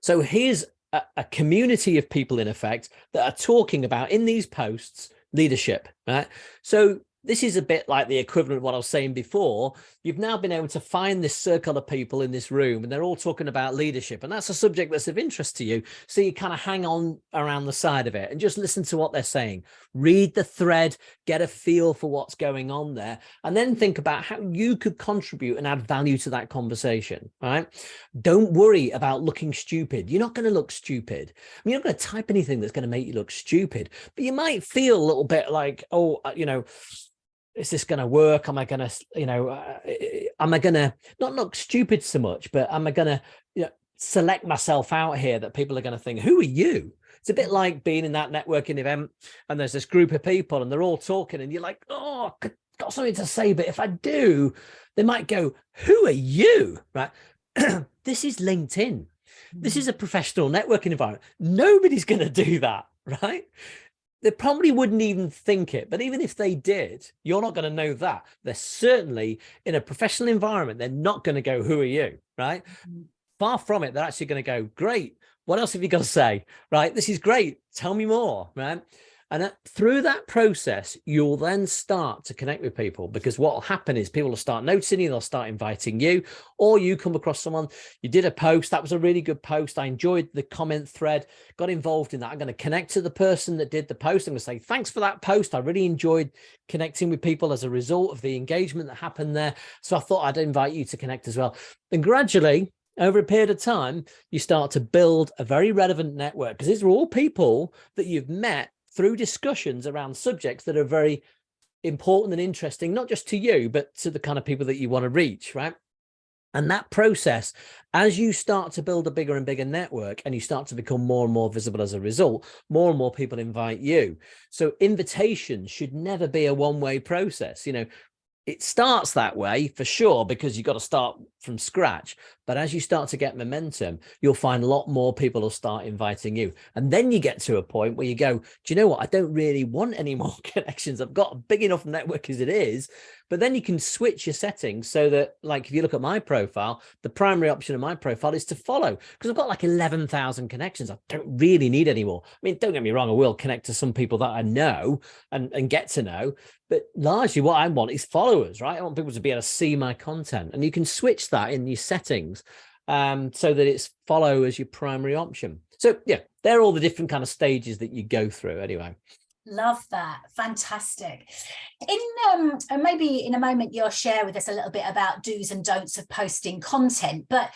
So here's a community of people, in effect, that are talking about in these posts leadership, right? So this is a bit like the equivalent of what I was saying before. You've now been able to find this circle of people in this room and they're all talking about leadership. And that's a subject that's of interest to you. So you kind of hang on around the side of it and just listen to what they're saying. Read the thread, get a feel for what's going on there, and then think about how you could contribute and add value to that conversation, right? Don't worry about looking stupid. You're not going to look stupid. I mean, you're not going to type anything that's going to make you look stupid, but you might feel a little bit like, oh, you know, is this going to work? Am I going to, am I going to not look stupid so much, but am I going to, select myself out here that people are going to think, who are you? It's a bit like being in that networking event and there's this group of people and they're all talking and you're like, oh, I've got something to say, but if I do, they might go, who are you? Right? This is LinkedIn. This is a professional networking environment. Nobody's going to do that, right? They probably wouldn't even think it, but even if they did, you're not going to know that. They're certainly in a professional environment. They're not going to go, who are you? Right? Far from it. They're actually going to go, great. What else have you got to say? Right? This is great. Tell me more. Right? And through that process, you'll then start to connect with people, because what will happen is people will start noticing you, they'll start inviting you, or you come across someone, you did a post, that was a really good post, I enjoyed the comment thread, got involved in that. I'm going to connect to the person that did the post. I'm going to say, thanks for that post. I really enjoyed connecting with people as a result of the engagement that happened there. So I thought I'd invite you to connect as well. And gradually, over a period of time, you start to build a very relevant network, because these are all people that you've met through discussions around subjects that are very important and interesting, not just to you, but to the kind of people that you want to reach, right? And that process, as you start to build a bigger and bigger network and you start to become more and more visible as a result, more and more people invite you. So invitation should never be a one-way process. It starts that way for sure, because you've got to start from scratch. But as you start to get momentum, you'll find a lot more people will start inviting you. And then you get to a point where you go, do you know what? I don't really want any more connections. I've got a big enough network as it is. But then you can switch your settings so that, like, if you look at my profile, the primary option of my profile is to follow, because I've got like 11,000 connections. I don't really need any more. I mean, don't get me wrong, I will connect to some people that I know and get to know. But largely what I want is followers, right? I want people to be able to see my content. And you can switch that in your settings so that it's follow as your primary option. So yeah, they're all the different kind of stages that you go through anyway. Love that. Fantastic. And maybe in a moment you'll share with us a little bit about do's and don'ts of posting content, but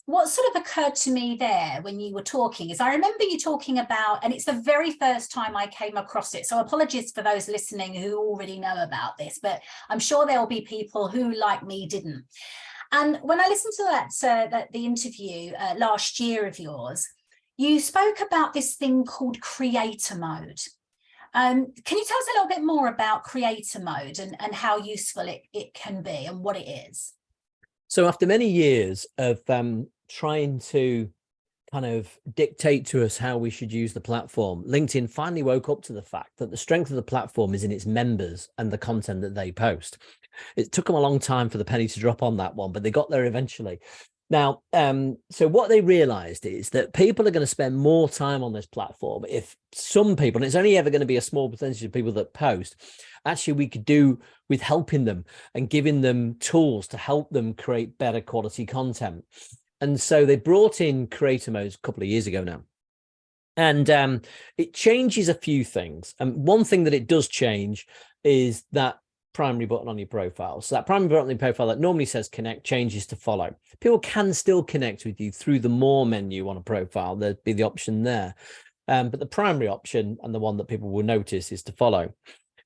what sort of occurred to me there when you were talking is I remember you talking about, and it's the very first time I came across it, so apologies for those listening who already know about this, but I'm sure there'll be people who, like me, didn't. And when I listened to the interview last year of yours, you spoke about this thing called creator mode. Can you tell us a little bit more about creator mode and how useful it can be and what it is? So after many years of trying to kind of dictate to us how we should use the platform, LinkedIn finally woke up to the fact that the strength of the platform is in its members and the content that they post. It took them a long time for the penny to drop on that one, but they got there eventually. Now, so what they realized is that people are going to spend more time on this platform if some people, and it's only ever going to be a small percentage of people that post, actually we could do with helping them and giving them tools to help them create better quality content. And so they brought in creator modes a couple of years ago now. And it changes a few things. And one thing that it does change is that primary button on your profile. So that primary button on your profile that normally says connect changes to follow. People can still connect with you through the more menu on a profile. There'd be the option there. But the primary option, and the one that people will notice, is to follow.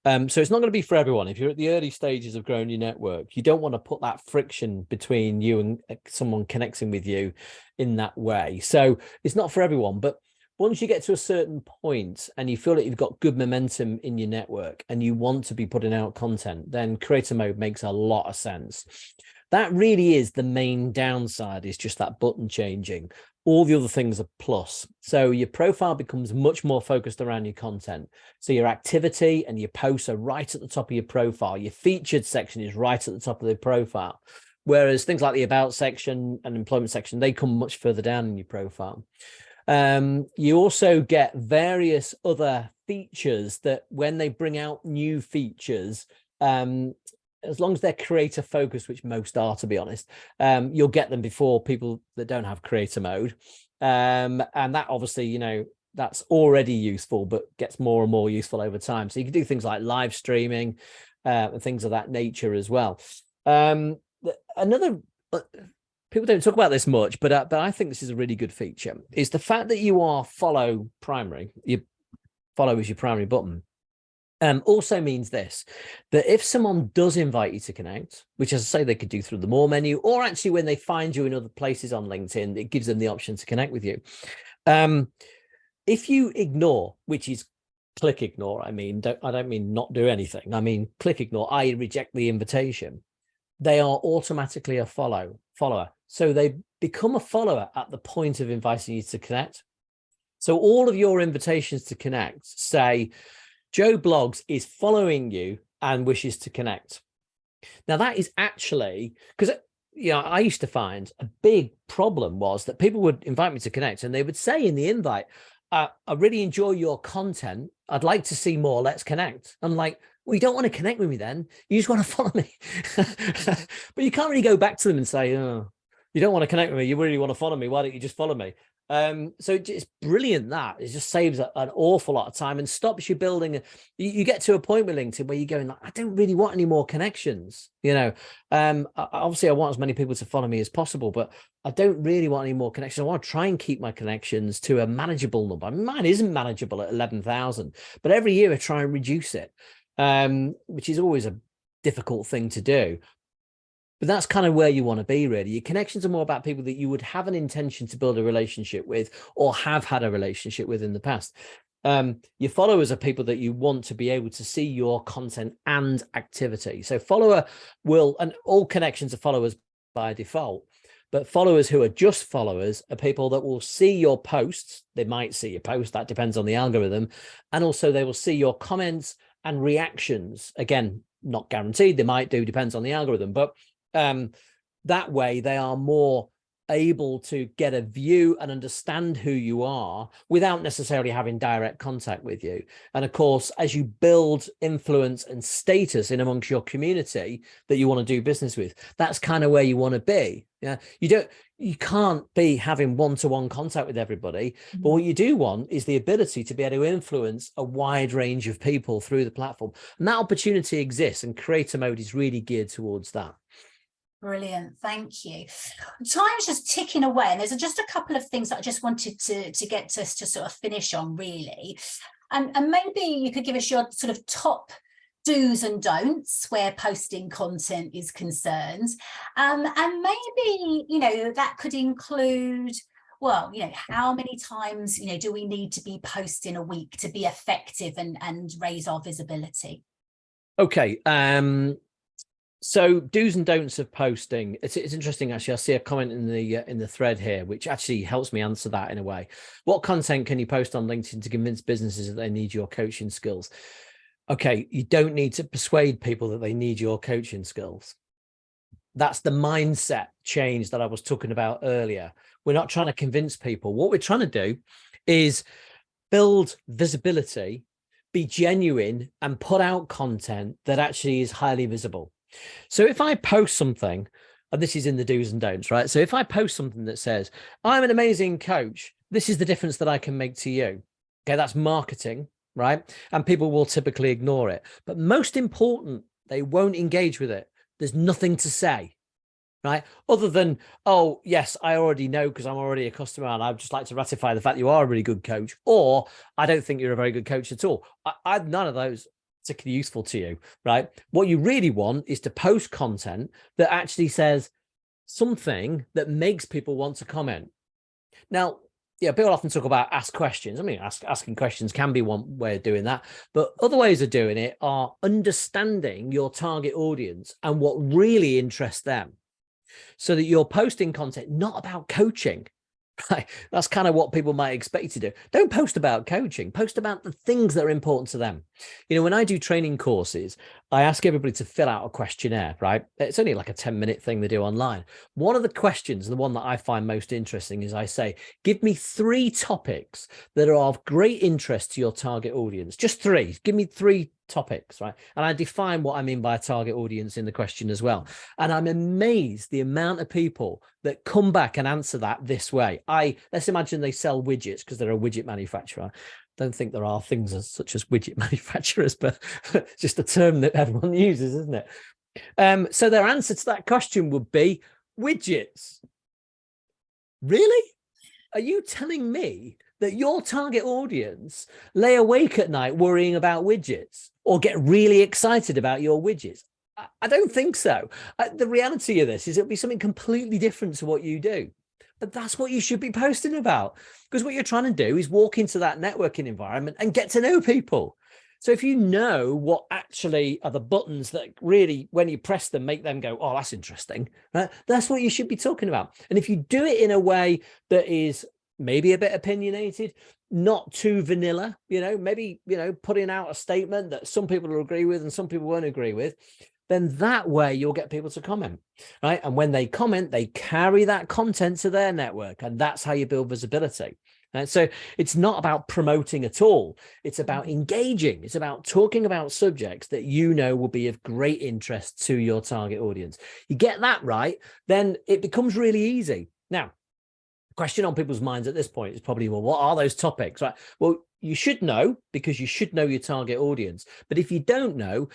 So it's not going to be for everyone. If you're at the early stages of growing your network, you don't want to put that friction between you and someone connecting with you in that way. So it's not for everyone. But once you get to a certain point and you feel that you've got good momentum in your network and you want to be putting out content, then creator mode makes a lot of sense. That really is the main downside, is just that button changing. All the other things are plus. So your profile becomes much more focused around your content. So your activity and your posts are right at the top of your profile. Your featured section is right at the top of the profile. Whereas things like the about section and employment section, they come much further down in your profile. You also get various other features that when they bring out new features, as long as they're creator focused, which most are, to be honest, you'll get them before people that don't have creator mode. And that obviously, that's already useful, but gets more and more useful over time. So you can do things like live streaming and things of that nature as well. People don't talk about this much, but I think this is a really good feature, is the fact that you are follow primary. You follow is your primary button. Also means this, that if someone does invite you to connect, which as I say, they could do through the More menu, or actually when they find you in other places on LinkedIn, it gives them the option to connect with you. If you ignore, which is click ignore, I don't mean not do anything. I mean, click ignore, I reject the invitation. They are automatically a follower. So they become a follower at the point of inviting you to connect. So all of your invitations to connect say, Joe Bloggs is following you and wishes to connect. Now that is actually, because I used to find a big problem was that people would invite me to connect and they would say in the invite, I really enjoy your content. I'd like to see more. Let's connect. I'm like, well, you don't want to connect with me then. You just want to follow me. But you can't really go back to them and say, oh, you don't want to connect with me. You really want to follow me. Why don't you just follow me? So it's brilliant that it just saves an awful lot of time and stops you building. You get to a point with LinkedIn where you're going, like, I don't really want any more connections. Obviously I want as many people to follow me as possible, but I don't really want any more connections. I want to try and keep my connections to a manageable number. I mean, mine isn't manageable at 11,000, but every year I try and reduce it, which is always a difficult thing to do. But that's kind of where you want to be, really. Your connections are more about people that you would have an intention to build a relationship with or have had a relationship with in the past. Your followers are people that you want to be able to see your content and activity. So follower will, and all connections are followers by default, but followers who are just followers are people that will see your posts. They might see your post, that depends on the algorithm. And also they will see your comments and reactions. Again, not guaranteed, they might do, depends on the algorithm, but that way they are more able to get a view and understand who you are without necessarily having direct contact with you. And of course, as you build influence and status in amongst your community that you want to do business with, that's kind of where you want to be. Yeah, you can't be having one-to-one contact with everybody, but what you do want is the ability to be able to influence a wide range of people through the platform. And that opportunity exists, and Creator Mode is really geared towards that. Brilliant, thank you. Time's just ticking away, and there's just a couple of things that I just wanted to get to sort of finish on, really. And maybe you could give us your sort of top do's and don'ts where posting content is concerned. And maybe, that could include, well, how many times, do we need to be posting a week to be effective and raise our visibility? Okay. So do's and don'ts of posting. It's interesting, actually. I see a comment in the thread here, which actually helps me answer that in a way. What content can you post on LinkedIn to convince businesses that they need your coaching skills? Okay, you don't need to persuade people that they need your coaching skills. That's the mindset change that I was talking about earlier. We're not trying to convince people. What we're trying to do is build visibility, be genuine, and put out content that actually is highly visible. So if I post something, and this is in the do's and don'ts, right? So if I post something that says, I'm an amazing coach, this is the difference that I can make to you. Okay, that's marketing, right? And people will typically ignore it. But most important, they won't engage with it. There's nothing to say, right? Other than, oh, yes, I already know because I'm already a customer and I'd just like to ratify the fact you are a really good coach, or I don't think you're a very good coach at all. None of those particularly useful to you, right? What you really want is to post content that actually says something that makes people want to comment. Now, people often talk about ask questions. I mean, asking questions can be one way of doing that, but other ways of doing it are understanding your target audience and what really interests them, so that you're posting content not about coaching. Right. That's kind of what people might expect you to do. Don't post about coaching, post about the things that are important to them. When I do training courses, I ask everybody to fill out a questionnaire, right? It's only like a 10-minute thing they do online. One of the questions, the one that I find most interesting, is I say, give me 3 topics that are of great interest to your target audience. Just 3. Give me 3 topics, right? And I define what I mean by a target audience in the question as well. And I'm amazed the amount of people that come back and answer that this way. Let's imagine they sell widgets because they're a widget manufacturer. Don't think there are things such as widget manufacturers, but just a term that everyone uses, isn't it? So their answer to that question would be widgets. Really? Are you telling me that your target audience lay awake at night worrying about widgets or get really excited about your widgets. I don't think so. The reality of this is it'll be something completely different to what you do. But that's what you should be posting about, because what you're trying to do is walk into that networking environment and get to know people. So if you know what actually are the buttons that really, when you press them, make them go, oh, that's interesting, right? That's what you should be talking about. And if you do it in a way that is maybe a bit opinionated, not too vanilla, maybe, putting out a statement that some people will agree with and some people won't agree with, then that way you'll get people to comment, right? And when they comment, they carry that content to their network, and that's how you build visibility. And so it's not about promoting at all. It's about engaging. It's about talking about subjects that will be of great interest to your target audience. You get that right, then it becomes really easy. Now, the question on people's minds at this point is probably, well, what are those topics, right? Well, you should know, because you should know your target audience. But if you don't know,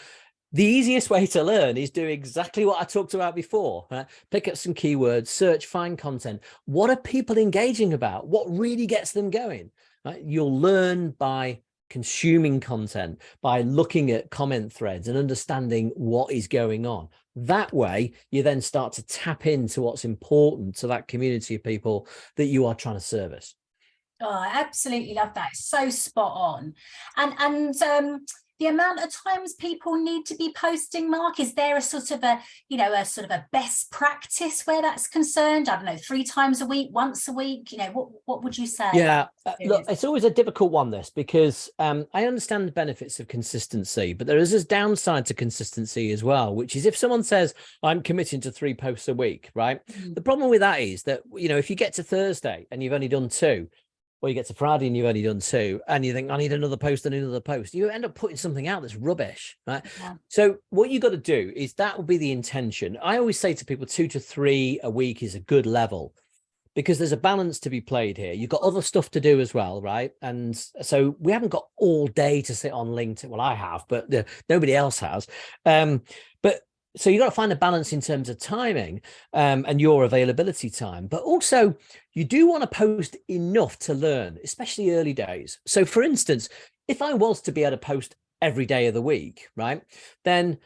the easiest way to learn is do exactly what I talked about before. Right? Pick up some keywords, search, find content. What are people engaging about? What really gets them going? Right? You'll learn by consuming content, by looking at comment threads and understanding what is going on. That way, you then start to tap into what's important to that community of people that you are trying to service. Oh, I absolutely love that. It's so spot on. And the amount of times people need to be posting, Mark, is there a sort of a best practice where that's concerned? I don't know, 3 times a week, once a week, what would you say? Yeah, look, it's always a difficult one, this, because I understand the benefits of consistency, but there is this downside to consistency as well, which is if someone says, I'm committing to 3 posts a week, right? The problem with that is that, if you get to Thursday and you've only done 2, or you get to Friday and you've only done 2, and you think, I need another post and another post, you end up putting something out that's rubbish, right? Yeah. So what you got to do is, that will be the intention. I always say to people, 2 to 3 a week is a good level, because there's a balance to be played here. You've got other stuff to do as well, right? And so we haven't got all day to sit on LinkedIn. Well, I have, but nobody else has. So you got to find a balance in terms of timing and your availability time. But also, you do want to post enough to learn, especially early days. So for instance, if I was to be able to post every day of the week, right, then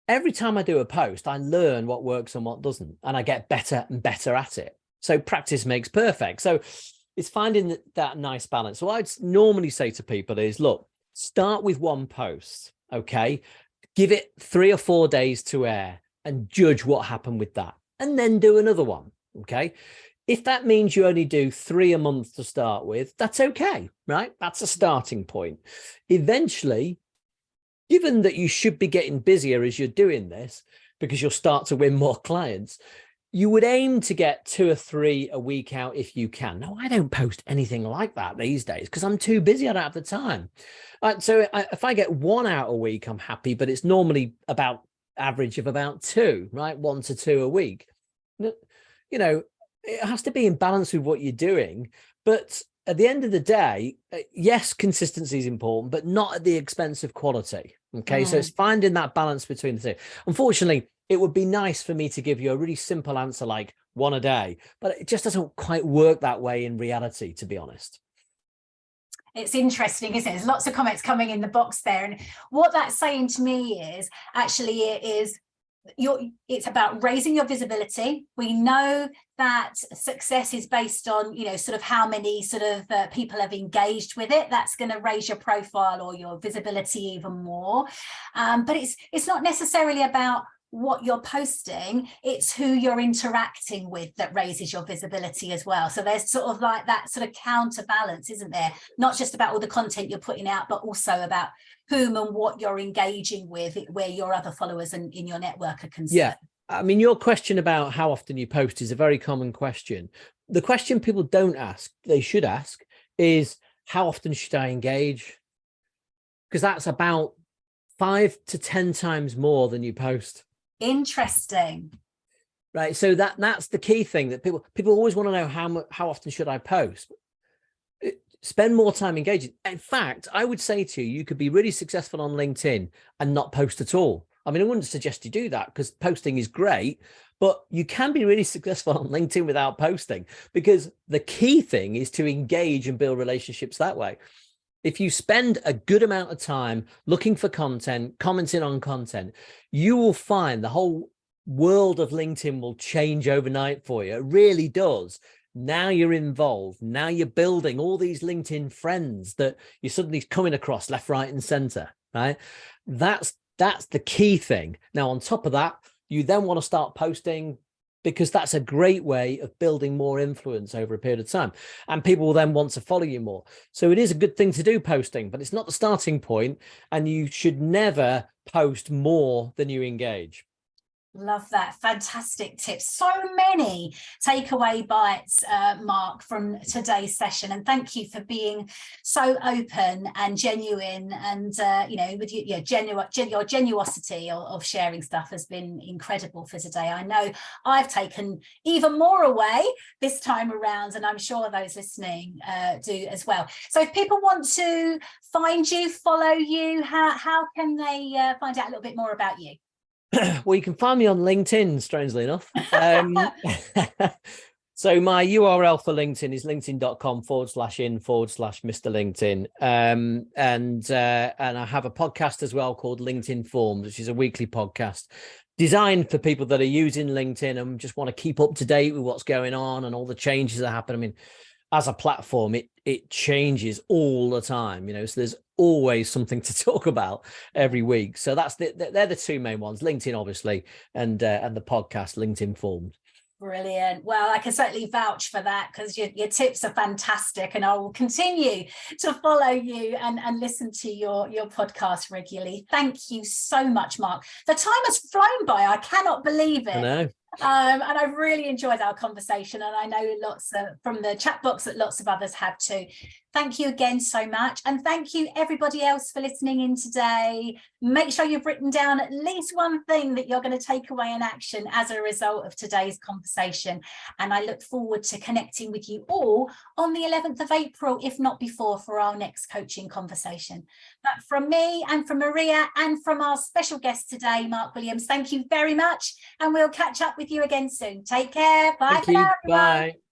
every time I do a post, I learn what works and what doesn't, and I get better and better at it. So practice makes perfect. So it's finding that nice balance. So what I'd normally say to people is, look, start with 1 post, okay? Give it 3 or 4 days to air and judge what happened with that, and then do another one, okay? If that means you only do 3 a month to start with, that's okay, right? That's a starting point. Eventually, given that you should be getting busier as you're doing this, because you'll start to win more clients, you would aim to get 2 or 3 a week out if you can. Now, I don't post anything like that these days because I'm too busy. I don't have the time. So if I get 1 out a week, I'm happy, but it's normally about average of about 2, right? 1 to 2 a week. It has to be in balance with what you're doing. But at the end of the day, yes, consistency is important, but not at the expense of quality. Okay. So it's finding that balance between the two. Unfortunately, it would be nice for me to give you a really simple answer like 1 a day, but it just doesn't quite work that way in reality, to be honest. It's interesting, isn't it? There's lots of comments coming in the box there. And what that's saying to me is actually it's about raising your visibility. We know that success is based on, sort of how many people have engaged with it. That's going to raise your profile or your visibility even more. But it's not necessarily about what you're posting, it's who you're interacting with that raises your visibility as well. So there's sort of like that sort of counterbalance, isn't there? Not just about all the content you're putting out, but also about whom and what you're engaging with, where your other followers and in your network are concerned. Yeah. I mean, your question about how often you post is a very common question. The question people don't ask, they should ask, is how often should I engage? Because that's about 5 to 10 times more than you post. Interesting. Right. So that's the key thing, that people always want to know how often should I post? Spend more time engaging. In fact, I would say to you, you could be really successful on LinkedIn and not post at all. I mean, I wouldn't suggest you do that, because posting is great, But you can be really successful on LinkedIn without posting, because the key thing is to engage and build relationships that way. If you spend a good amount of time looking for content, commenting on content, you will find the whole world of LinkedIn will change overnight for you. It really does. Now you're involved. Now you're building all these LinkedIn friends that you're suddenly coming across left, right, and center, right? That's the key thing. Now, on top of that, you then want to start posting, because that's a great way of building more influence over a period of time. And people will then want to follow you more. So it is a good thing to do, posting, but it's not the starting point, and you should never post more than you engage. Love that. Fantastic tips. So many takeaway bites, Mark, from today's session. And thank you for being so open and genuine. And, with your generosity of sharing stuff has been incredible for today. I know I've taken even more away this time around, and I'm sure those listening do as well. So if people want to find you, follow you, how can they find out a little bit more about you? Well, you can find me on LinkedIn, strangely enough. So my URL for LinkedIn is linkedin.com/in/Mr. LinkedIn. And I have a podcast as well called LinkedIn Forms, which is a weekly podcast designed for people that are using LinkedIn and just want to keep up to date with what's going on and all the changes that happen. I mean, as a platform, it changes all the time, so there's always something to talk about every week. So they're the two main ones: LinkedIn, obviously, and the podcast, LinkedIn Forms. Brilliant. Well, I can certainly vouch for that, because your tips are fantastic, and I will continue to follow you and listen to your podcast regularly. Thank you so much, Mark. The time has flown by. I cannot believe it. I know. And I've really enjoyed our conversation, and I know lots from the chat box that lots of others have too. Thank you again so much, and thank you everybody else for listening in today. Make sure you've written down at least one thing that you're going to take away in action as a result of today's conversation, and I look forward to connecting with you all on the 11th of April, if not before, for our next coaching conversation. But from me and from Maria and from our special guest today, Mark Williams, thank you very much, and we'll catch up with you again soon. Take care. Bye for now, everyone. Bye.